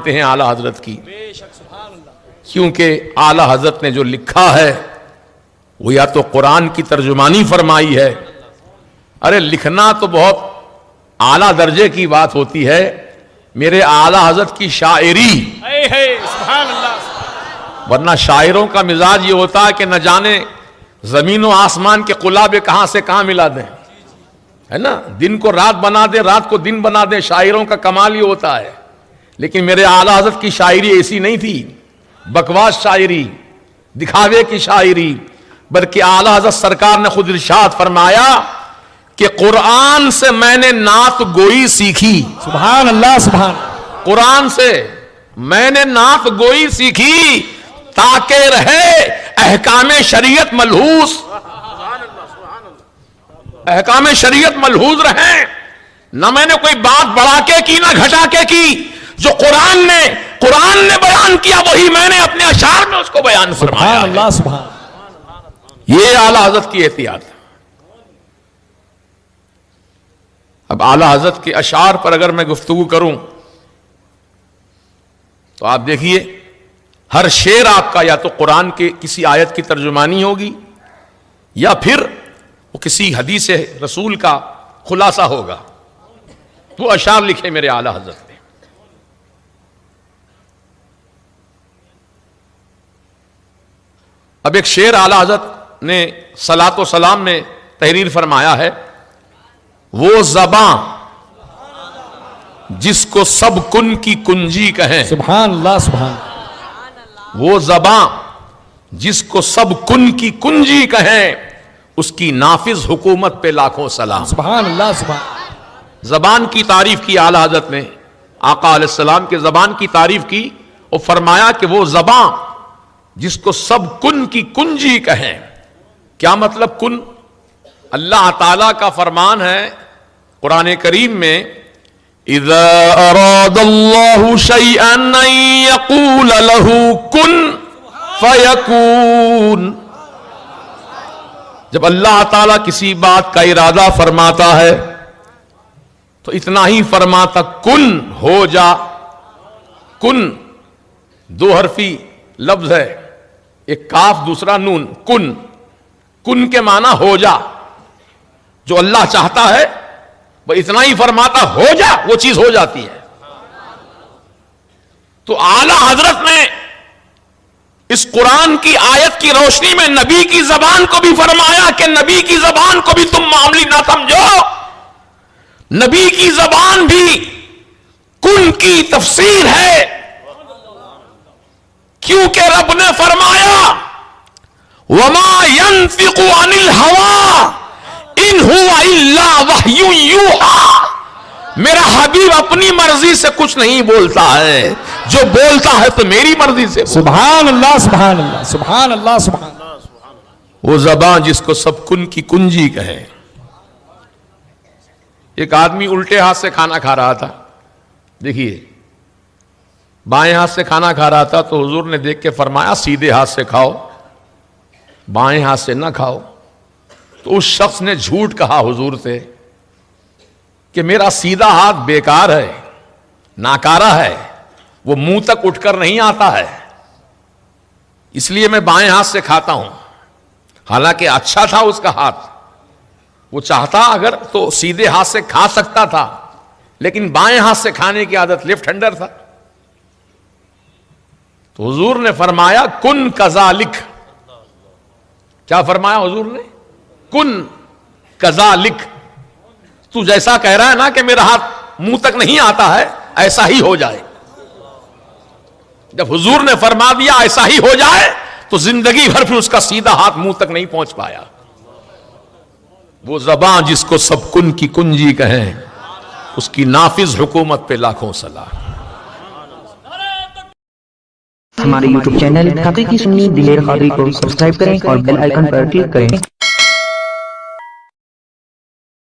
ہیں اعلیٰ حضرت کی، کیونکہ اعلیٰ حضرت نے جو لکھا ہے وہ یا تو قرآن کی ترجمانی فرمائی ہے. ارے لکھنا تو بہت اعلیٰ درجے کی بات ہوتی ہے، میرے اعلیٰ حضرت کی شاعری، ورنہ شاعروں کا مزاج یہ ہوتا ہے کہ نہ جانے زمین و آسمان کے قلابے کہاں سے کہاں ملا دیں، ہے نا، دن کو رات بنا دیں، رات کو دن بنا دیں. شاعروں کا کمال یہ ہوتا ہے. لیکن میرے اعلیٰ حضرت کی شاعری ایسی نہیں تھی بکواس شاعری، دکھاوے کی شاعری، بلکہ اعلیٰ حضرت سرکار نے خود ارشاد فرمایا کہ قرآن سے میں نے نعت گوئی سیکھی. سبحان اللہ سبحان اللہ. قرآن سے میں نے نعت گوئی سیکھی تاکہ رہے احکام شریعت ملحوظ، احکام شریعت ملحوظ رہیں. نہ میں نے کوئی بات بڑھا کے کی نہ گھٹا کے کی، جو قرآن نے بیان کیا وہی میں نے اپنے اشعار میں اس کو بیان فرمایا. سبحان اللہ سبحان. یہ اعلیٰ حضرت کی احتیاط. اب اعلیٰ حضرت کے اشعار پر اگر میں گفتگو کروں تو آپ دیکھیے ہر شعر آپ کا یا تو قرآن کے کسی آیت کی ترجمانی ہوگی یا پھر وہ کسی حدیث رسول کا خلاصہ ہوگا. وہ اشعار لکھے میرے اعلیٰ حضرت نے. اب ایک شعر اعلیٰ حضرت نے صلاۃ و سلام میں تحریر فرمایا ہے، وہ زباں جس کو سب کن کی کنجی کہیں. سبحان اللہ سبحان. وہ زباں جس کو سب کن کی کنجی کہیں، اس کی نافذ حکومت پہ لاکھوں سلام. سبحان اللہ سبحان. زبان کی تعریف کی اعلیٰ حضرت نے، آقا علیہ السلام کے زبان کی تعریف کی اور فرمایا کہ وہ زباں جس کو سب کن کی کنجی کہیں. کیا مطلب کن؟ اللہ تعالیٰ کا فرمان ہے قرآن کریم میں، اذا اراد اللہ شیئا ان یقول له کن فیکون. جب اللہ تعالیٰ کسی بات کا ارادہ فرماتا ہے تو اتنا ہی فرماتا، کن ہو جا. کن دو حرفی لفظ ہے، ایک کاف دوسرا نون. کن، کن کے معنی ہو جا. جو اللہ چاہتا ہے وہ اتنا ہی فرماتا، ہو جا، وہ چیز ہو جاتی ہے. تو اعلیٰ حضرت نے اس قرآن کی آیت کی روشنی میں نبی کی زبان کو بھی فرمایا کہ نبی کی زبان کو بھی تم معاملی نہ سمجھو. نبی کی زبان بھی کن کی تفسیر ہے، کیونکہ رب نے فرمایا وَمَا يَنْفِقُ عَنِ الْهَوَىٰ إِنْ هُوَ إِلَّا وَحْيٌ يُوحَىٰ. میرا حبیب اپنی مرضی سے کچھ نہیں بولتا ہے، جو بولتا ہے تو میری مرضی سے. سبحان اللہ سبحان اللہ سبحان اللہ سبحان اللہ. وہ زبان جس کو سب کن کی کنجی کہے. ایک آدمی الٹے ہاتھ سے کھانا کھا رہا تھا. دیکھیے بائیں ہاتھ سے کھانا کھا رہا تھا تو حضور نے دیکھ کے فرمایا سیدھے ہاتھ سے کھاؤ، بائیں ہاتھ سے نہ کھاؤ. تو اس شخص نے جھوٹ کہا حضور سے کہ میرا سیدھا ہاتھ بیکار ہے، ناکارہ ہے، وہ منہ تک اٹھ کر نہیں آتا ہے، اس لیے میں بائیں ہاتھ سے کھاتا ہوں. حالانکہ اچھا تھا اس کا ہاتھ، وہ چاہتا اگر تو سیدھے ہاتھ سے کھا سکتا تھا، لیکن بائیں ہاتھ سے کھانے کی عادت، لیفٹ ہینڈر تھا. تو حضور نے فرمایا کن کذالک. کیا فرمایا حضور نے؟ کن کذالک. تو جیسا کہہ رہا ہے نا کہ میرا ہاتھ منہ تک نہیں آتا ہے، ایسا ہی ہو جائے. جب حضور نے فرما دیا ایسا ہی ہو جائے تو زندگی بھر پھر اس کا سیدھا ہاتھ منہ تک نہیں پہنچ پایا. وہ زبان جس کو سب کن کی کنجی کہیں، اس کی نافذ حکومت پہ لاکھوں سلام. ہمارے YouTube چینل حقیقی سنی دلیر قادری کو سبسکرائب کریں اور بیل آئیکن پر کلک کریں.